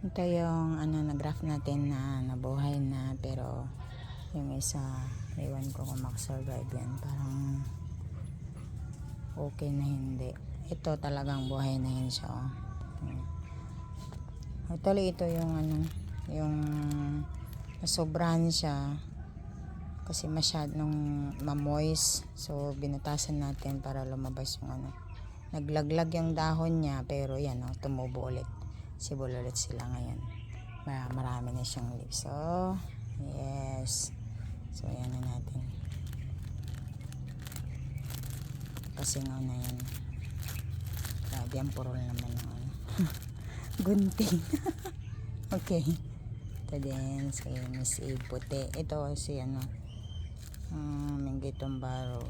Ito yung na-graft natin na nabuhay na, pero yung isa, iwan ko kung makasurvive yan. Parang okay na hindi. Ito talagang buhay na yun siya. Actually, ito yung yung sobrahan siya kasi masyadong mamoist. So, binutasan natin para lumabas yung naglaglag yung dahon niya, pero yan tumubo ulit. Sibol ulit sila ngayon. Marami na siyang leaves. So, yes. So, yan na natin. Pasingaw na yan. Grabe, ang purol naman ng gunting. Okay. Ito din si Miss A puti. Ito si Minggitong Baro.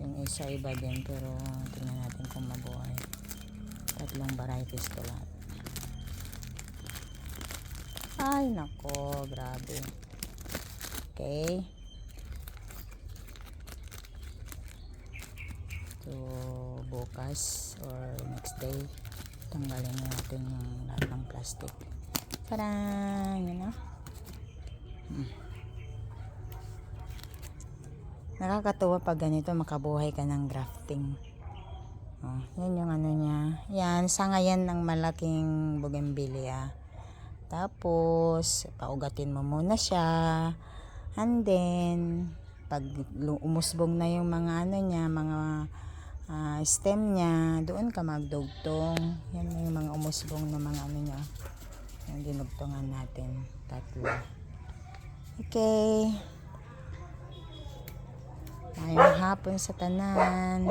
Yung isa iba din, pero tingnan natin kung mabuhay. Tatlong varieties ko lahat. Ay nako, grabe. Okay. So bukas or next day, tanggalin natin yung lahat ng plastic. Parang nakakatuwa pag ganito makabuhay ka ng grafting. Yan yung niya. Yan, sanga yan ng malaking bougainvillea. Tapos paugatin mo muna siya, and then pag umusbong na yung mga niya, mga stem niya, doon ka magdugtong. Yan yung mga umusbong na mga niya. Yung dinugtungan natin, tatlo. Okay. Tayong hapon sa tanan.